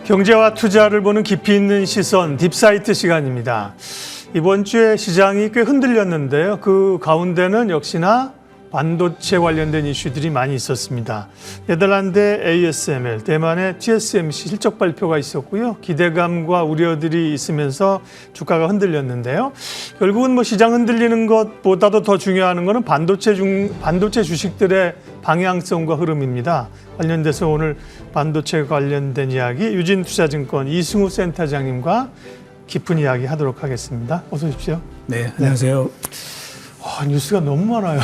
경제와 투자를 보는 깊이 있는 시선, 딥사이트 시간입니다. 이번 주에 시장이 꽤 흔들렸는데요. 그 가운데는 역시나 반도체 관련된 이슈들이 많이 있었습니다. 네덜란드의 ASML, 대만의 TSMC 실적 발표가 있었고요. 기대감과 우려들이 있으면서 주가가 흔들렸는데요. 결국은 시장 흔들리는 것보다도 더 중요한 것은 반도체 주식들의 방향성과 흐름입니다. 관련돼서 오늘 반도체 관련된 이야기 유진투자증권 이승우 센터장님과 깊은 이야기 하도록 하겠습니다. 어서 오십시오. 네, 안녕하세요. 뉴스가 너무 많아요.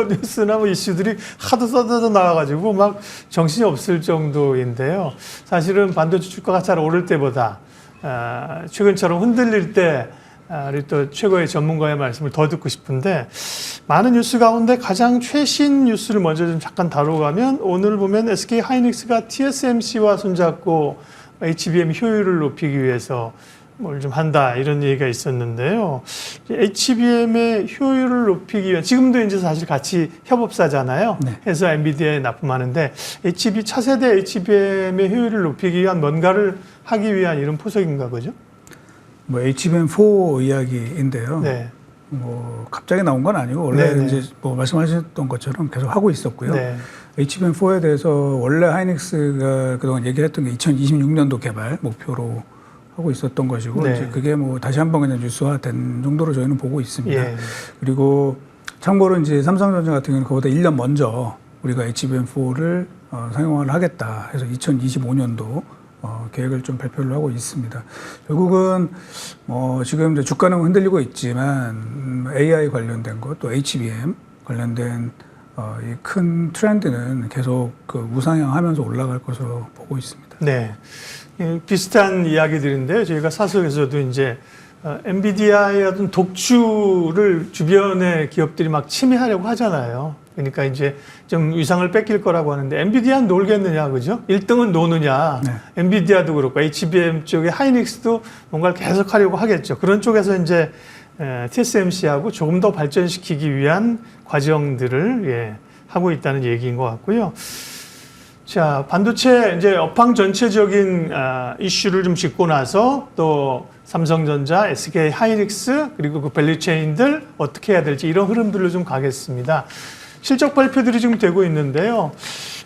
뉴스나 이슈들이 하도 쏟아져 나와가지고 막 정신이 없을 정도인데요. 사실은 반도체 주가가 잘 오를 때보다 최근처럼 흔들릴 때 우리 또 최고의 전문가의 말씀을 더 듣고 싶은데, 많은 뉴스 가운데 가장 최신 뉴스를 먼저 좀 잠깐 다뤄가면, 오늘 보면 SK 하이닉스가 TSMC와 손잡고 HBM 효율을 높이기 위해서 뭘 좀 한다, 이런 얘기가 있었는데요. HBM의 효율을 높이기 위한, 지금도 이제 사실 같이 협업사잖아요. 네. 해서 엔비디아에 납품하는데, 차세대 HBM의 효율을 높이기 위한 뭔가를 하기 위한 이런 포석인가 보죠? HBM4 이야기인데요. 네. 갑자기 나온 건 아니고 원래 네네. 이제 말씀하셨던 것처럼 계속 하고 있었고요. 네. HBM4에 대해서 원래 하이닉스가 그동안 얘기했던 게 2026년도 개발 목표로 하고 있었던 것이고, 네. 이제 그게 다시 한번 그냥 뉴스화된 정도로 저희는 보고 있습니다. 예. 그리고 참고로 이제 삼성전자 같은 경우는 그보다 1년 먼저 우리가 HBM4를 상용화를 하겠다 해서 2025년도 계획을 좀 발표를 하고 있습니다. 결국은 지금 이제 주가는 흔들리고 있지만 AI 관련된 것, 또 HBM 관련된 이 큰 트렌드는 계속 우상향하면서 올라갈 것으로 보고 있습니다. 네. 비슷한 이야기들인데요. 저희가 사석에서도 이제 엔비디아의 어떤 독주를 주변의 기업들이 막 침해하려고 하잖아요. 그러니까 이제 좀 위상을 뺏길 거라고 하는데, 엔비디아는 놀겠느냐, 그죠? 1등은 노느냐. 네. 엔비디아도 그렇고 HBM 쪽에 하이닉스도 뭔가를 계속 하려고 하겠죠. 그런 쪽에서 이제 TSMC하고 조금 더 발전시키기 위한 과정들을 하고 있다는 얘기인 것 같고요. 자, 반도체 이제 업황 전체적인 이슈를 좀 짚고 나서 또 삼성전자, SK 하이닉스, 그리고 그 밸류체인들 어떻게 해야 될지, 이런 흐름들로 좀 가겠습니다. 실적 발표들이 지금 되고 있는데요.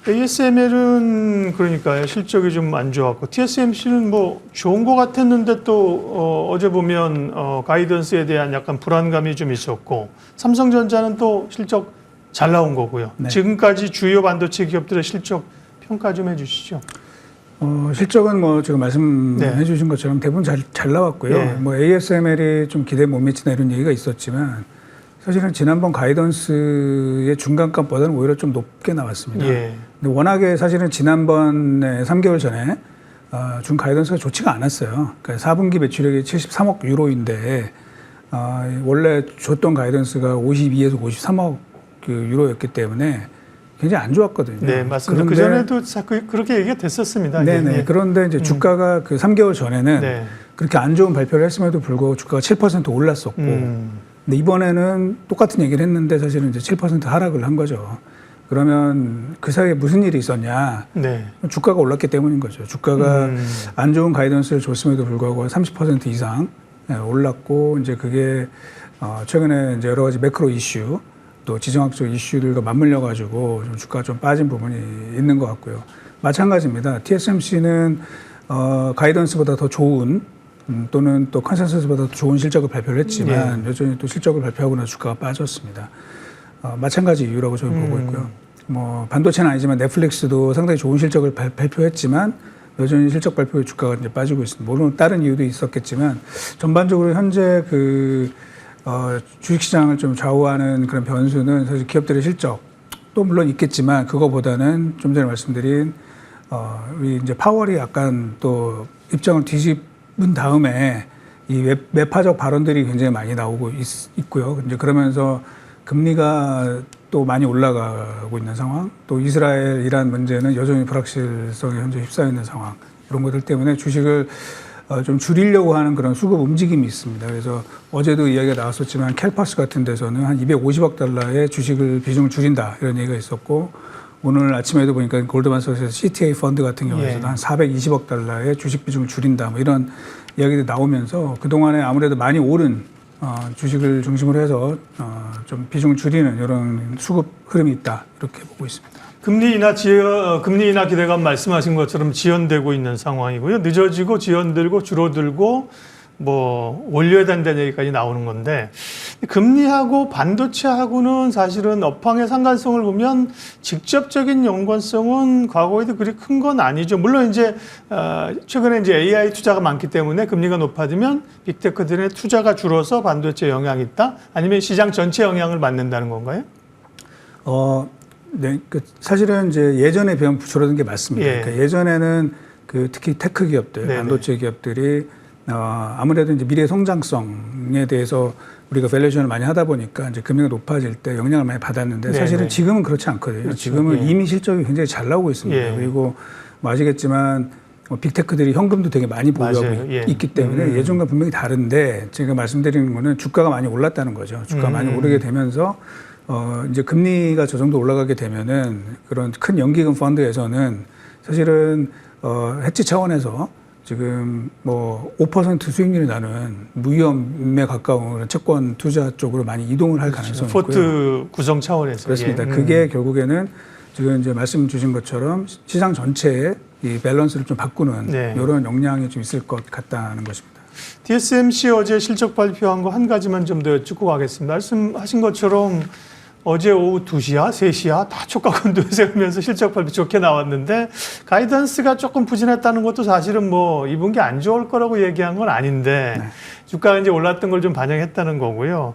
ASML은 그러니까요, 실적이 좀 안 좋았고, TSMC는 좋은 것 같았는데 또 어제 보면 가이던스에 대한 약간 불안감이 좀 있었고, 삼성전자는 또 실적 잘 나온 거고요. 네. 지금까지 주요 반도체 기업들의 실적 평가 좀 해주시죠. 실적은 지금 말씀해 네. 주신 것처럼 대부분 잘 나왔고요. 네. ASML이 좀 기대에 못 미치나 이런 얘기가 있었지만, 사실은 지난번 가이던스의 중간값보다는 오히려 좀 높게 나왔습니다. 예. 근데 워낙에 사실은 지난번에 3개월 전에 준 가이던스가 좋지가 않았어요. 그러니까 4분기 매출액이 73억 유로인데 원래 줬던 가이던스가 52에서 53억 유로였기 때문에 굉장히 안 좋았거든요. 네, 맞습니다. 그전에도 그렇게 얘기가 됐었습니다. 네네. 예. 그런데 이제 주가가 3개월 전에는 네. 그렇게 안 좋은 발표를 했음에도 불구하고 주가가 7% 올랐었고, 근데 이번에는 똑같은 얘기를 했는데 사실은 이제 7% 하락을 한 거죠. 그러면 그 사이에 무슨 일이 있었냐? 네. 주가가 올랐기 때문인 거죠. 주가가 안 좋은 가이던스를 줬음에도 불구하고 30% 이상 올랐고, 이제 그게 최근에 이제 여러 가지 매크로 이슈, 또 지정학적 이슈들과 맞물려 가지고 좀 주가가 좀 빠진 부분이 있는 것 같고요. 마찬가지입니다. TSMC는 가이던스보다 더 좋은 또는 또 컨센서스보다 더 좋은 실적을 발표를 했지만 여전히 또 실적을 발표하고 나서 주가가 빠졌습니다. 마찬가지 이유라고 저는 보고 있고요. 반도체는 아니지만 넷플릭스도 상당히 좋은 실적을 발표했지만 여전히 실적 발표의 주가가 이제 빠지고 있습니다. 물론 다른 이유도 있었겠지만, 전반적으로 현재 주식시장을 좀 좌우하는 그런 변수는 사실 기업들의 실적도 물론 있겠지만, 그거보다는 좀 전에 말씀드린 우리 이제 파월이 약간 또 입장을 뒤집은 다음에 이 매파적 발언들이 굉장히 많이 나오고 있고요. 이제 그러면서 금리가 또 많이 올라가고 있는 상황, 또 이스라엘, 이란 문제는 여전히 불확실성에 현재 휩싸여 있는 상황, 이런 것들 때문에 주식을 좀 줄이려고 하는 그런 수급 움직임이 있습니다. 그래서 어제도 이야기가 나왔었지만 캘퍼스 같은 데서는 한 250억 달러의 주식을 비중을 줄인다, 이런 얘기가 있었고, 오늘 아침에도 보니까 골드만삭스에서 CTA 펀드 같은 경우에서도 예. 한 420억 달러의 주식 비중을 줄인다 뭐 이런 이야기들이 나오면서 그동안에 아무래도 많이 오른 주식을 중심으로 해서 좀 비중을 줄이는 이런 수급 흐름이 있다 이렇게 보고 있습니다. 금리 인하 기대감 말씀하신 것처럼 지연되고 있는 상황이고요. 늦어지고 지연들고 줄어들고 뭐 올려야 된다는 얘기까지 나오는 건데 금리하고 반도체하고는 사실은 업황의 상관성을 보면 직접적인 연관성은 과거에도 그리 큰 건 아니죠. 물론 이제 최근에 이제 AI 투자가 많기 때문에 금리가 높아지면 빅테크들의 투자가 줄어서 반도체에 영향이 있다. 아니면 시장 전체 영향을 받는다는 건가요? 네, 사실은 이제 예전에 비하면 줄어든 게 맞습니다. 예. 그러니까 예전에는 특히 테크 기업들, 네네. 반도체 기업들이 아무래도 이제 미래 성장성에 대해서 우리가 밸류에이션을 많이 하다 보니까 이제 금리가 높아질 때 영향을 많이 받았는데 사실은 네네. 지금은 그렇지 않거든요. 그렇죠. 지금은 예. 이미 실적이 굉장히 잘 나오고 있습니다. 예. 그리고 뭐 아시겠지만 빅테크들이 현금도 되게 많이 보유하고 맞아요. 예. 있기 때문에 예전과 분명히 다른데 제가 말씀드리는 거는 주가가 많이 올랐다는 거죠. 주가가 많이 오르게 되면서 이제 금리가 저 정도 올라가게 되면은 그런 큰 연기금 펀드에서는 사실은 해치 차원에서 지금 뭐 5% 수익률이 나는 무위험에 가까운 그런 채권 투자 쪽으로 많이 이동을 할 가능성이 있고요. 포트 구성 차원에서 그렇습니다. 예. 그게 결국에는 지금 이제 말씀 주신 것처럼 시장 전체의 이 밸런스를 좀 바꾸는 네. 이런 역량이 좀 있을 것 같다는 것입니다. TSMC 어제 실적 발표한 거 한 가지만 좀 더 여쭙고 가겠습니다. 말씀하신 것처럼 어제 오후 2시야, 3시야 다 촉각건조에 세우면서 실적 발표 좋게 나왔는데 가이던스가 조금 부진했다는 것도 사실은 뭐 이번 게 안 좋을 거라고 얘기한 건 아닌데 네. 주가가 이제 올랐던 걸 좀 반영했다는 거고요.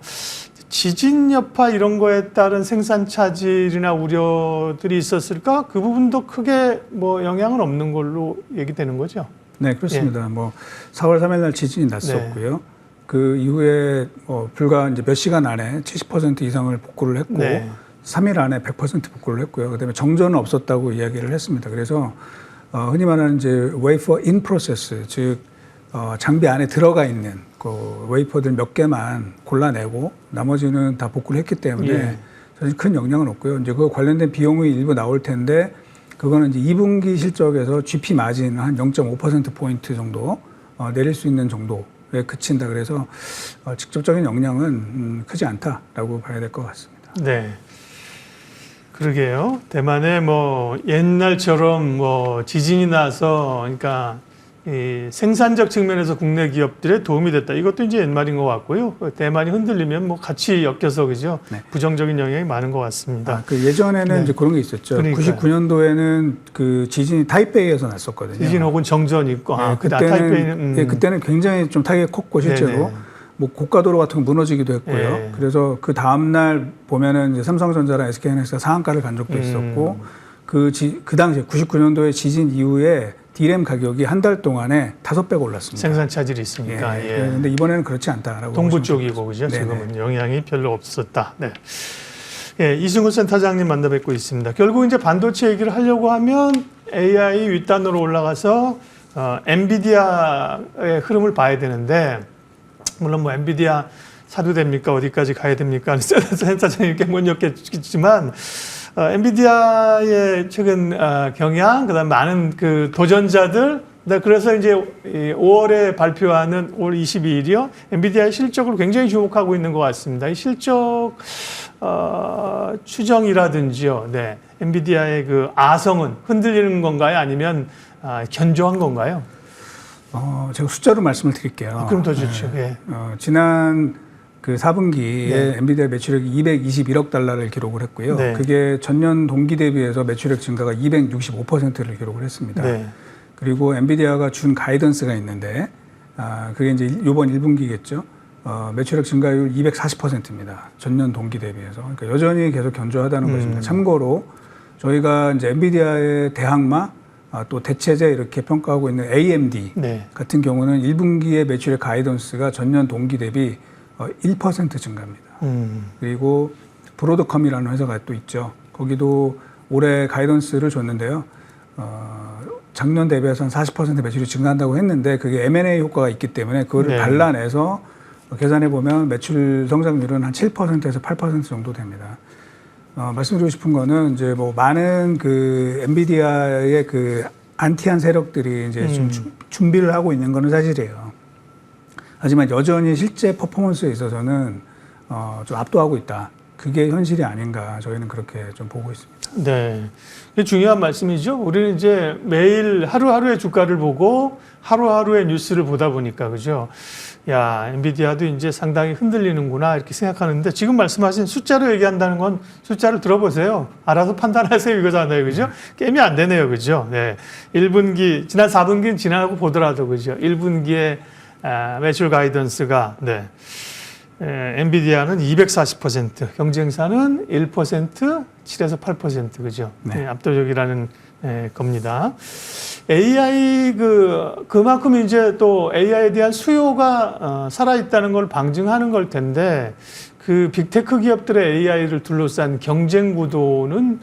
지진 여파 이런 거에 따른 생산 차질이나 우려들이 있었을까? 그 부분도 크게 뭐 영향은 없는 걸로 얘기되는 거죠. 네, 그렇습니다. 뭐 4월 3일 날 지진이 났었고요. 그 이후에 불과 이제 몇 시간 안에 70% 이상을 복구를 했고 네. 3일 안에 100% 복구를 했고요. 그다음에 정전은 없었다고 이야기를 했습니다. 그래서 흔히 말하는 이제 wafer in process, 즉 장비 안에 들어가 있는 그 웨이퍼들 몇 개만 골라내고 나머지는 다 복구를 했기 때문에 예. 사실 큰 영향은 없고요. 이제 그 관련된 비용이 일부 나올 텐데 그거는 이제 2분기 실적에서 GP 마진 한 0.5% 포인트 정도 내릴 수 있는 정도에 그친다. 그래서 직접적인 영향은 크지 않다라고 봐야 될 것 같습니다. 네. 그러게요. 대만에 뭐 옛날처럼 뭐 지진이 나서 그러니까 이 생산적 측면에서 국내 기업들에 도움이 됐다. 이것도 이제 옛말인 것 같고요. 대만이 흔들리면 뭐 같이 엮여서 그죠. 네. 부정적인 영향이 많은 것 같습니다. 그 예전에는 네. 이제 그런 게 있었죠. 그러니까요. 99년도에는 그 지진이 타이페이에서 났었거든요. 지진 혹은 정전 있고. 네, 타이페이는 그때는 굉장히 좀 타격이 컸고 실제로 네네. 뭐 고가도로 같은 거 무너지기도 했고요. 네. 그래서 그 다음 날 보면은 이제 삼성전자랑 SK하이닉스가 상한가를 간 적도 있었고 그 당시에 99년도에 지진 이후에 D램 가격이 한 달 동안에 5배 올랐습니다. 생산 차질이 있으니까. 예. 그런데 이번에는 그렇지 않다라고. 동부 쪽이고 그죠. 네네. 지금은 영향이 별로 없었다. 네. 예, 이승훈 센터장님 만나 뵙고 있습니다. 결국 이제 반도체 얘기를 하려고 하면 AI 윗단으로 올라가서 엔비디아의 흐름을 봐야 되는데 물론 뭐 엔비디아 사도 됩니까? 어디까지 가야 됩니까? 센터장님께 못 였겠지만 엔비디아의 최근 경향, 그다음 많은 그 도전자들, 그래서 이제 5월에 발표하는 5월 22일이요. 엔비디아의 실적을 굉장히 주목하고 있는 것 같습니다. 이 실적 추정이라든지요. 네, 엔비디아의 그 아성은 흔들리는 건가요? 아니면 견조한 건가요? 제가 숫자로 말씀을 드릴게요. 그럼 더 좋죠. 네. 예. 지난 그 4분기에 네. 엔비디아 매출액이 221억 달러를 기록을 했고요. 네. 그게 전년 동기 대비해서 매출액 증가가 265%를 기록을 했습니다. 네. 그리고 엔비디아가 준 가이던스가 있는데 그게 이제 이번 1분기겠죠. 매출액 증가율 240%입니다. 전년 동기 대비해서. 그러니까 여전히 계속 견조하다는 것입니다. 참고로 저희가 이제 엔비디아의 대항마 또 대체제 이렇게 평가하고 있는 AMD 네. 같은 경우는 1분기의 매출액 가이던스가 전년 동기 대비 1% 증가입니다. 그리고 브로드컴이라는 회사가 또 있죠. 거기도 올해 가이던스를 줬는데요. 작년 대비해서 한 40% 매출이 증가한다고 했는데 그게 M&A 효과가 있기 때문에 그거를 네. 발라내서 계산해 보면 매출 성장률은 한 7%에서 8% 정도 됩니다. 말씀드리고 싶은 거는 이제 뭐 많은 그 엔비디아의 그 안티한 세력들이 이제 좀 준비를 하고 있는 거는 사실이에요. 하지만 여전히 실제 퍼포먼스에 있어서는 좀 압도하고 있다. 그게 현실이 아닌가 저희는 그렇게 좀 보고 있습니다. 네. 이게 중요한 말씀이죠. 우리는 이제 매일 하루하루의 주가를 보고 하루하루의 뉴스를 보다 보니까, 그죠? 야, 엔비디아도 이제 상당히 흔들리는구나, 이렇게 생각하는데, 지금 말씀하신 숫자로 얘기한다는 건 숫자를 들어보세요. 알아서 판단하세요. 이거잖아요. 그죠? 게임이 안 되네요. 그죠? 네. 1분기, 지난 4분기는 지나고 보더라도, 그죠? 1분기에 매출 가이던스가, 네. 엔비디아는 240%, 경쟁사는 1%, 7에서 8%, 그죠? 네. 압도적이라는 겁니다. AI 그만큼 이제 또 AI에 대한 수요가 살아있다는 걸 방증하는 걸 텐데, 그 빅테크 기업들의 AI를 둘러싼 경쟁 구도는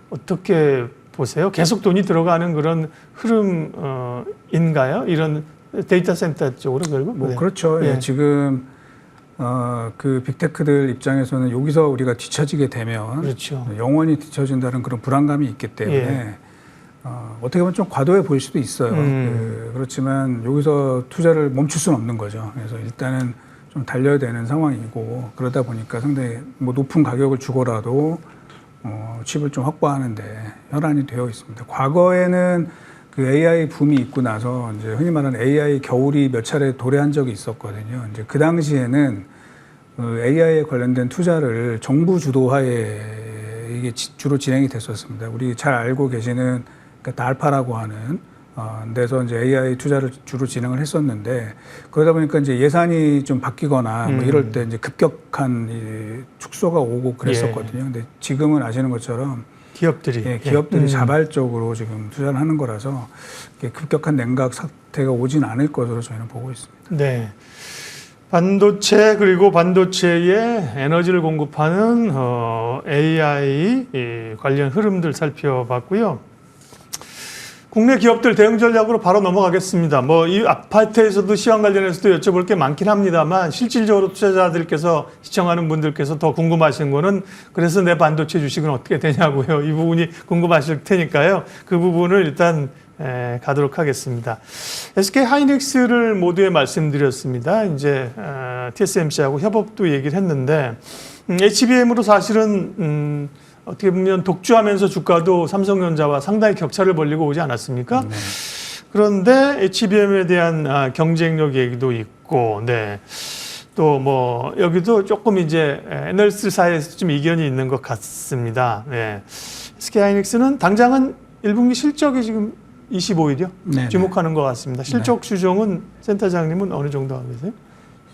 어떻게 보세요? 계속 돈이 들어가는 그런 흐름인가요? 이런 데이터 센터 쪽으로 결국? 뭐 네. 그렇죠. 예. 예, 지금 그 빅테크들 입장에서는 여기서 우리가 뒤처지게 되면 그렇죠. 영원히 뒤처진다는 그런 불안감이 있기 때문에 예. 어떻게 보면 좀 과도해 보일 수도 있어요. 그렇지만 여기서 투자를 멈출 수는 없는 거죠. 그래서 일단은 좀 달려야 되는 상황이고, 그러다 보니까 상당히 뭐 높은 가격을 주고라도 칩을 좀 확보하는데 혈안이 되어 있습니다. 과거에는 그 AI 붐이 있고 나서 이제 흔히 말하는 AI 겨울이 몇 차례 도래한 적이 있었거든요. 이제 그 당시에는 AI에 관련된 투자를 정부 주도하에 이게 주로 진행이 됐었습니다. 우리 잘 알고 계시는 그러니까 달파라고 하는 데서 이제 AI 투자를 주로 진행을 했었는데, 그러다 보니까 이제 예산이 좀 바뀌거나 뭐 이럴 때 이제 급격한 이 축소가 오고 그랬었거든요. 근데 지금은 아시는 것처럼 기업들이 자발적으로 지금 투자를 하는 거라서 급격한 냉각 사태가 오진 않을 것으로 저희는 보고 있습니다. 네. 반도체 그리고 반도체에 에너지를 공급하는 AI 관련 흐름들 살펴봤고요. 국내 기업들 대응 전략으로 바로 넘어가겠습니다. 뭐 이 아파트에서도 시황 관련해서도 여쭤볼 게 많긴 합니다만, 실질적으로 투자자들께서, 시청하는 분들께서 더 궁금하신 거는 그래서 내 반도체 주식은 어떻게 되냐고요. 이 부분이 궁금하실 테니까요. 그 부분을 일단 가도록 하겠습니다. SK 하이닉스를 모두에 말씀드렸습니다. 이제 TSMC하고 협업도 얘기를 했는데, HBM으로 사실은 어떻게 보면 독주하면서 주가도 삼성전자와 상당히 격차를 벌리고 오지 않았습니까? 네. 그런데 HBM에 대한 경쟁력 얘기도 있고, 네. 또 뭐 여기도 조금 이제 애널리스트 사이에서 좀 이견이 있는 것 같습니다. 네. SK하이닉스는 당장은 1분기 실적이 지금 25일이요. 네네. 주목하는 것 같습니다. 실적 네. 추정은 센터장님은 어느 정도 하고 계세요?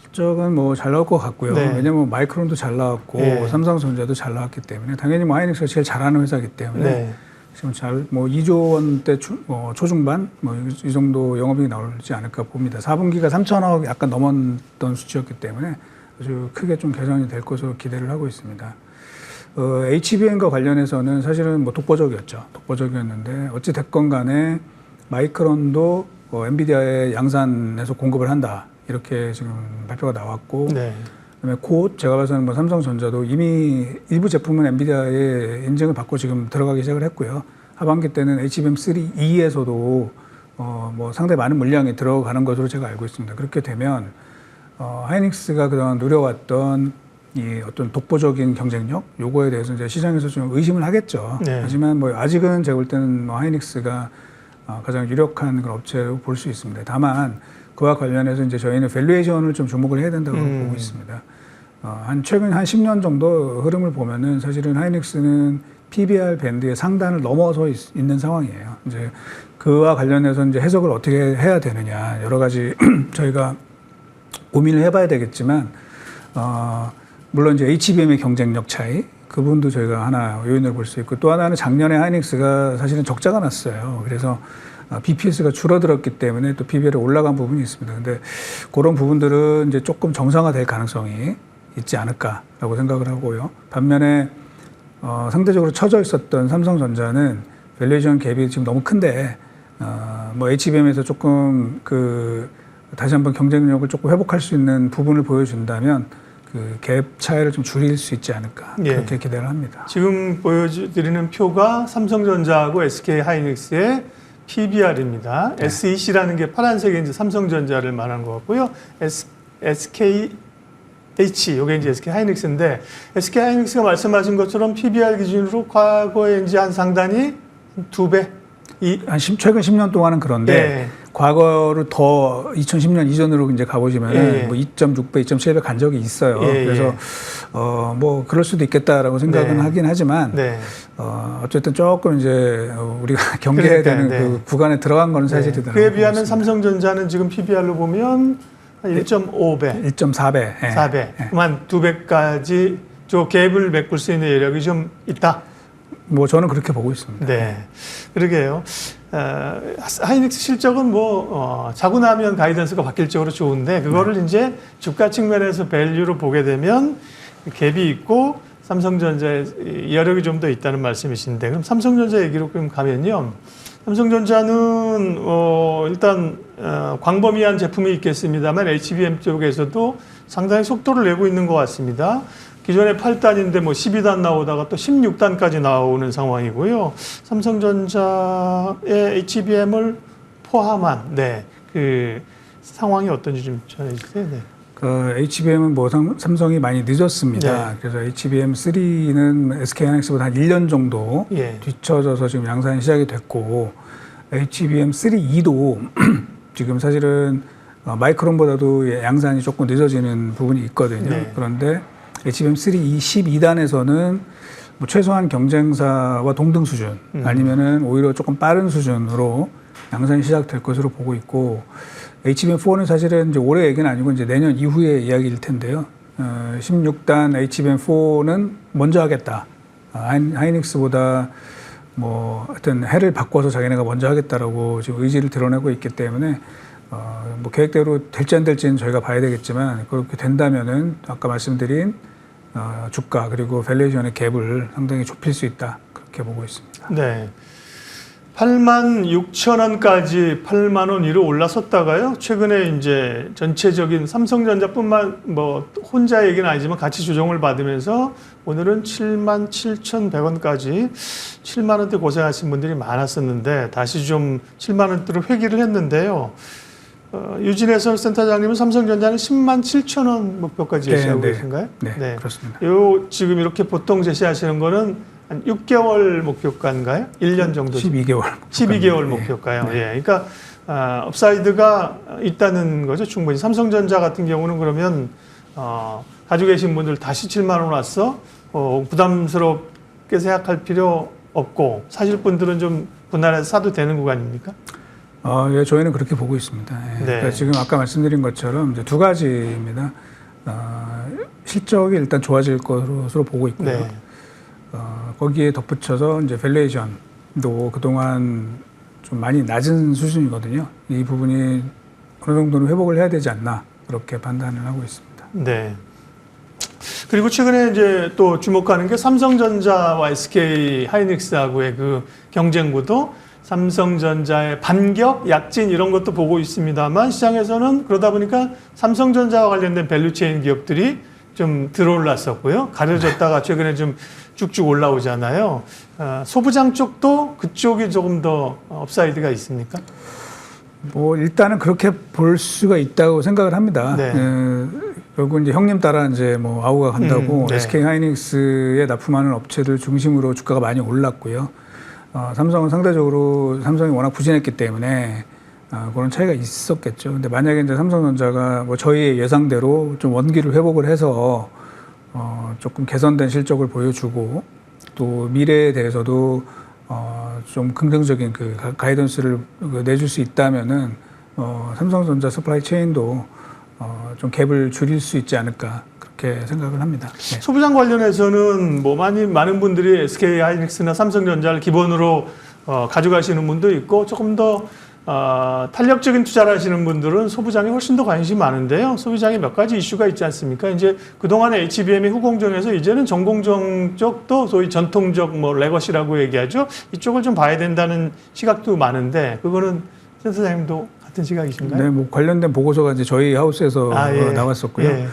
실적은 뭐 잘 나올 것 같고요. 네. 왜냐하면 마이크론도 잘 나왔고 네. 삼성전자도 잘 나왔기 때문에 당연히 뭐 하이닉스가 제일 잘하는 회사이기 때문에 네. 지금 잘 뭐 2조 원대 초중반 뭐 이 정도 영업이익이 나오지 않을까 봅니다. 4분기가 3천억 약간 넘었던 수치였기 때문에 아주 크게 좀 개선이 될 것으로 기대를 하고 있습니다. HBM과 관련해서는 사실은 뭐 독보적이었는데 어찌 됐건 간에 마이크론도 엔비디아의 양산에서 공급을 한다. 이렇게 지금 발표가 나왔고, 네. 그다음에 곧 제가 봐서는 뭐 삼성전자도 이미 일부 제품은 엔비디아의 인증을 받고 지금 들어가기 시작을 했고요. 하반기 때는 HBM3E에서도 뭐 상당히 많은 물량이 들어가는 것으로 제가 알고 있습니다. 그렇게 되면 하이닉스가 그동안 누려왔던 이 어떤 독보적인 경쟁력, 요거에 대해서 이제 시장에서 좀 의심을 하겠죠. 네. 하지만 뭐 아직은 제가 볼 때는 뭐 하이닉스가 가장 유력한 그런 업체로 볼 수 있습니다. 다만 그와 관련해서 이제 저희는 밸류에이션을 좀 주목을 해야 된다고 보고 있습니다. 최근 한 10년 정도 흐름을 보면은 사실은 하이닉스는 PBR 밴드의 상단을 넘어서 있는 상황이에요. 이제 그와 관련해서 이제 해석을 어떻게 해야 되느냐 여러 가지 저희가 고민을 해봐야 되겠지만 물론 이제 HBM의 경쟁력 차이 그 부분도 저희가 하나 요인으로 볼 수 있고, 또 하나는 작년에 하이닉스가 사실은 적자가 났어요. 그래서 BPS가 줄어들었기 때문에 또 PBR이 올라간 부분이 있습니다. 근데 그런 부분들은 이제 조금 정상화될 가능성이 있지 않을까라고 생각을 하고요. 반면에 상대적으로 처져 있었던 삼성전자는 밸류에이션 갭이 지금 너무 큰데 뭐 HBM에서 조금 다시 한번 경쟁력을 조금 회복할 수 있는 부분을 보여준다면 그 갭 차이를 좀 줄일 수 있지 않을까 예. 그렇게 기대를 합니다. 지금 보여드리는 표가 삼성전자하고 SK하이닉스의 PBR입니다. 네. SEC라는 게 파란색이 이제 삼성전자를 말하는 것 같고요. SKH, 이게 이제 SK하이닉스인데, SK하이닉스가 말씀하신 것처럼 PBR 기준으로 과거에 이제 한 상단이 2배. 최근 10년 동안은 그런데 예. 과거를 더 2010년 이전으로 이제 가보시면 예. 뭐 2.6배, 2.7배 간 적이 있어요. 예. 그래서 뭐 그럴 수도 있겠다라고 생각은 네. 하긴 하지만 네. 어쨌든 조금 이제 우리가 경계해야 되는 네. 그 구간에 들어간 건 사실이다. 그에 비하면 삼성전자는 지금 PBR로 보면 한 1.5배, 1.4배, 4배, 한 2배까지 저 갭을 메꿀 수 있는 여력이 좀 있다. 뭐 저는 그렇게 보고 있습니다. 네, 그러게요. 하이닉스 실적은 자고 나면 가이던스가 바뀔 적으로 좋은데 그거를 이제 주가 측면에서 밸류로 보게 되면 갭이 있고 삼성전자의 여력이 좀 더 있다는 말씀이신데 그럼 삼성전자 얘기로 그럼 가면요. 삼성전자는 일단 광범위한 제품이 있겠습니다만 HBM 쪽에서도 상당히 속도를 내고 있는 것 같습니다. 기존에 8단인데 12단 나오다가 또 16단까지 나오는 상황이고요. 삼성전자의 HBM을 포함한 그 상황이 어떤지 좀 전해주세요. 네. 그 HBM은 뭐 삼성이 많이 늦었습니다. 네. 그래서 HBM3는 SK하이닉스보다 한 1년 정도 예. 뒤쳐져서 지금 양산이 시작이 됐고 HBM3E도 지금 사실은 마이크론보다도 양산이 조금 늦어지는 부분이 있거든요. 네. 그런데 HBM3E 12단에서는 뭐 최소한 경쟁사와 동등 수준 아니면은 오히려 조금 빠른 수준으로 양산이 시작될 것으로 보고 있고 HBM4는 사실은 이제 올해 얘기는 아니고 이제 내년 이후의 이야기일 텐데요. 16단 HBM4는 먼저 하겠다. 하이닉스보다 뭐 하여튼 해를 바꿔서 자기네가 먼저 하겠다라고 지금 의지를 드러내고 있기 때문에 뭐 계획대로 될지 안 될지는 저희가 봐야 되겠지만 그렇게 된다면은 아까 말씀드린 주가 그리고 밸류에이션의 갭을 상당히 좁힐 수 있다 그렇게 보고 있습니다. 네. 86,000원까지 8만 원 위로 올라섰다가요. 최근에 이제 전체적인 삼성전자뿐만 혼자 얘기는 아니지만 같이 조정을 받으면서 오늘은 77,100원까지 7만 원대 고생하신 분들이 많았었는데 다시 좀 7만 원대로 회귀를 했는데요. 유진해설 센터장님은 삼성전자는 107,000원 목표까지 제시하고 계신가요? 네, 그렇습니다. 지금 이렇게 보통 제시하시는 거는 한 6개월 목표가인가요? 1년 정도? 12개월. 12개월 목표가요. 예. 그러니까 업사이드가 있다는 거죠. 충분히. 삼성전자 같은 경우는 그러면 가지고 계신 분들 다시 7만 원 왔어? 부담스럽게 생각할 필요 없고 사실 분들은 좀 분할해서 사도 되는 구간입니까? 예, 저희는 그렇게 보고 있습니다. 예. 네. 그러니까 지금 아까 말씀드린 것처럼 이제 두 가지입니다. 실적이 일단 좋아질 것으로 보고 있고요. 네. 거기에 덧붙여서 이제 밸류에이션도 그동안 좀 많이 낮은 수준이거든요. 이 부분이 어느 정도는 회복을 해야 되지 않나 그렇게 판단을 하고 있습니다. 네. 그리고 최근에 이제 또 주목하는 게 삼성전자와 SK 하이닉스하고의 그 경쟁 구도, 삼성전자의 반격, 약진 이런 것도 보고 있습니다만 시장에서는 그러다 보니까 삼성전자와 관련된 밸류체인 기업들이 좀 들어올랐었고요. 가려졌다가 최근에 좀 쭉쭉 올라오잖아요. 소부장 쪽도 그쪽이 조금 더 업사이드가 있습니까? 뭐 일단은 그렇게 볼 수가 있다고 생각을 합니다. 네. 결국 이제 형님 따라 이제 뭐 아우가 간다고 네. SK 하이닉스에 납품하는 업체들 중심으로 주가가 많이 올랐고요. 삼성은 상대적으로 삼성이 워낙 부진했기 때문에 그런 차이가 있었겠죠. 근데 만약에 이제 삼성전자가 뭐 저희의 예상대로 좀 원기를 회복을 해서 조금 개선된 실적을 보여주고 또 미래에 대해서도 좀 긍정적인 그 가이던스를 내줄 수 있다면은 삼성전자 서플라이 체인도 좀 갭을 줄일 수 있지 않을까 그렇게 생각을 합니다. 네. 소부장 관련해서는 뭐 많은 분들이 SK 하이닉스나 삼성전자를 기본으로 가져가시는 분도 있고 조금 더 탄력적인 투자를 하시는 분들은 소부장에 훨씬 더 관심이 많은데요. 소부장에 몇 가지 이슈가 있지 않습니까? 이제 그동안에 HBM의 후공정에서 이제는 전공정 쪽도 소위 전통적 레거시라고 얘기하죠. 이쪽을 좀 봐야 된다는 시각도 많은데 그거는 센터장님도 같은 시각이신가요? 네, 뭐 관련된 보고서가 이제 저희 하우스에서 예. 나왔었고요. 예.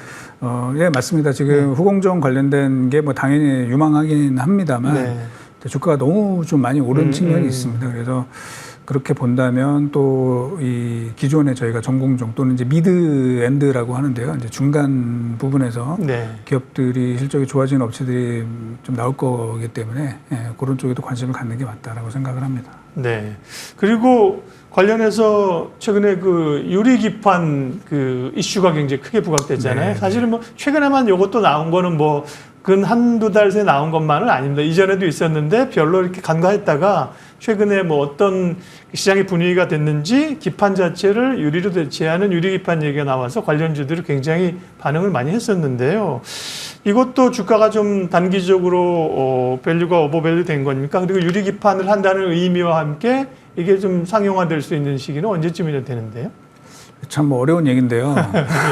예, 맞습니다. 지금 후공정 관련된 게 뭐 당연히 유망하긴 합니다만 네. 주가가 너무 좀 많이 오른 측면이 있습니다. 그래서 그렇게 본다면 또 이 기존에 저희가 전공정 또는 이제 미드 엔드라고 하는데요. 이제 중간 부분에서 네. 기업들이 실적이 좋아지는 업체들이 좀 나올 거기 때문에 그런 쪽에도 관심을 갖는 게 맞다라고 생각을 합니다. 네. 그리고 관련해서 최근에 그 유리기판 그 이슈가 굉장히 크게 부각됐잖아요. 네. 사실은 뭐 최근에만 이것도 나온 거는 뭐 근 한두 달 새에 나온 것만은 아닙니다. 이전에도 있었는데 별로 이렇게 간과했다가 최근에 뭐 어떤 시장의 분위기가 됐는지 기판 자체를 유리로 대체하는 유리기판 얘기가 나와서 관련주들이 굉장히 반응을 많이 했었는데요. 이것도 주가가 좀 단기적으로 밸류가 오버밸류 된 겁니까? 그리고 유리기판을 한다는 의미와 함께 이게 좀 상용화될 수 있는 시기는 언제쯤이나 되는데요? 참 뭐 어려운 얘기인데요.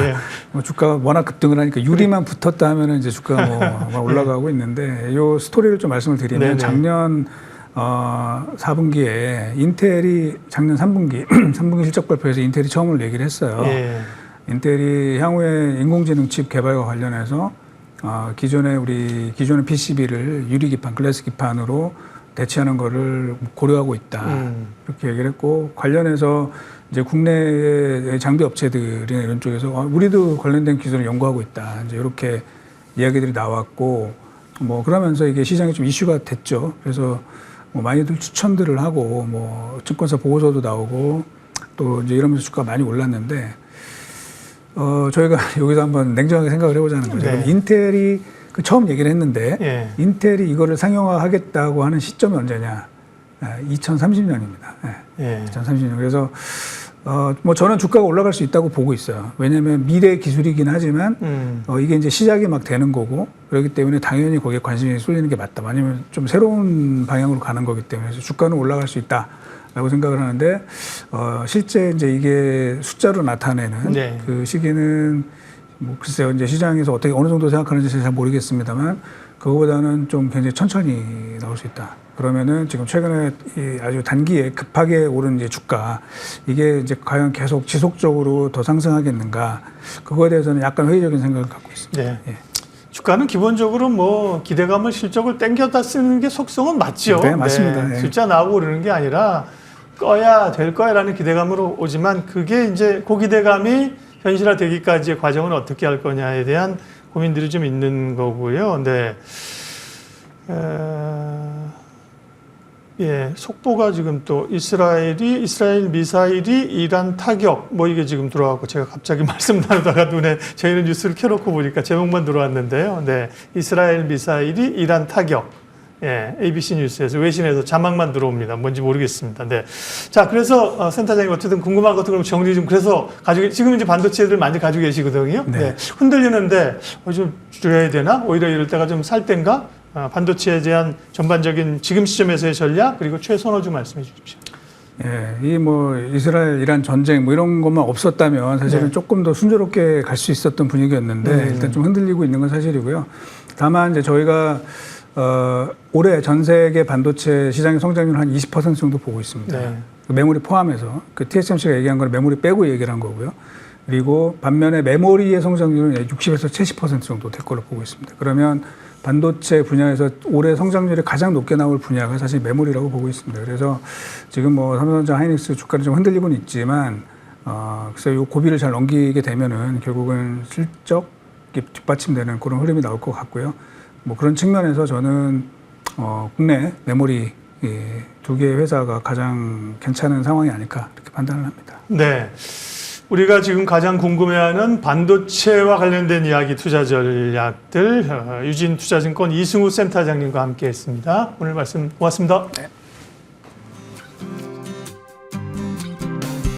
예. 뭐 주가가 워낙 급등을 하니까 유리만 붙었다 하면은 이제 주가가 뭐 막 올라가고 있는데 이 스토리를 좀 말씀을 드리면 네네. 작년 4분기에 인텔이 작년 3분기 실적 발표에서 인텔이 처음으로 얘기를 했어요. 예. 인텔이 향후에 인공지능 칩 개발과 관련해서 기존의 PCB를 유리 기판, 글래스 기판으로 대체하는 거를 고려하고 있다. 이렇게 얘기를 했고 관련해서 이제 국내 장비 업체들이나 이런 쪽에서 우리도 관련된 기술을 연구하고 있다. 이제 이렇게 이야기들이 나왔고 뭐 그러면서 이게 시장에 좀 이슈가 됐죠. 그래서 뭐 많이들 추천들을 하고 뭐 증권사 보고서도 나오고 또 이제 이러면서 주가가 많이 올랐는데 저희가 여기서 한번 냉정하게 생각을 해보자는 거죠. 네. 인텔이 그 처음 얘기를 했는데 예. 인텔이 이거를 상용화하겠다고 하는 시점이 언제냐? 2030년입니다. 예. 2030년. 그래서 뭐 저는 주가가 올라갈 수 있다고 보고 있어요. 왜냐하면 미래 기술이긴 하지만 이게 이제 시작이 막 되는 거고 그렇기 때문에 당연히 거기에 관심이 쏠리는 게 맞다. 아니면 좀 새로운 방향으로 가는 거기 때문에 그래서 주가는 올라갈 수 있다라고 생각을 하는데 실제 이제 이게 숫자로 나타내는 네. 그 시기는 뭐 글쎄요 이제 시장에서 어떻게 어느 정도 생각하는지 잘 모르겠습니다만 그거보다는 좀 굉장히 천천히 나올 수 있다. 그러면은 지금 최근에 이 아주 단기에 급하게 오른 이제 주가 이게 이제 과연 계속 지속적으로 더 상승하겠는가 그거에 대해서는 약간 회의적인 생각을 갖고 있습니다. 네. 예. 주가는 기본적으로 뭐 기대감을 실적을 땡겨다 쓰는 게 속성은 맞죠. 네, 맞습니다. 네. 숫자 나오고 그러는 게 아니라 꺼야 될 거야라는 기대감으로 오지만 그게 이제 그 기대감이 현실화되기까지의 과정은 어떻게 할 거냐에 대한 고민들이 좀 있는 거고요. 네. 예, 속보가 지금 또 이스라엘 미사일이 이란 타격 뭐 이게 지금 들어왔고 제가 갑자기 말씀 나누다가 눈에 저희는 뉴스를 켜놓고 보니까 제목만 들어왔는데요. 네, 이스라엘 미사일이 이란 타격. 예, ABC 뉴스에서 외신에서 자막만 들어옵니다. 뭔지 모르겠습니다. 네. 자, 그래서 센터장님 어쨌든 궁금한 것도 그럼 정리 좀 그래서 지금 이제 반도체들 많이 가지고 계시거든요. 네. 네. 흔들리는데 좀 줄여야 되나? 오히려 이럴 때가 좀 살 땐가? 반도체에 대한 전반적인 지금 시점에서의 전략 그리고 최선호 좀 말씀해 주십시오. 예, 이 뭐 이스라엘 이란 전쟁 뭐 이런 것만 없었다면 사실은 네. 조금 더 순조롭게 갈 수 있었던 분위기였는데 일단 좀 흔들리고 있는 건 사실이고요. 다만 이제 저희가 올해 전 세계 반도체 시장의 성장률 한 20% 정도 보고 있습니다. 네. 메모리 포함해서 그 TSMC가 얘기한 거는 메모리 빼고 얘기를 한 거고요. 그리고 반면에 메모리의 성장률은 60에서 70% 정도 될 걸로 보고 있습니다. 그러면 반도체 분야에서 올해 성장률이 가장 높게 나올 분야가 사실 메모리라고 보고 있습니다. 그래서 지금 뭐 삼성전자, 하이닉스 주가는 좀 흔들리고는 있지만 그래서 이 고비를 잘 넘기게 되면은 결국은 실적이 뒷받침되는 그런 흐름이 나올 것 같고요. 뭐 그런 측면에서 저는 국내 메모리 두 개의 회사가 가장 괜찮은 상황이 아닐까 이렇게 판단을 합니다. 네. 우리가 지금 가장 궁금해하는 반도체와 관련된 이야기 투자 전략들 유진투자증권 이승우 센터장님과 함께했습니다. 오늘 말씀 고맙습니다. 네.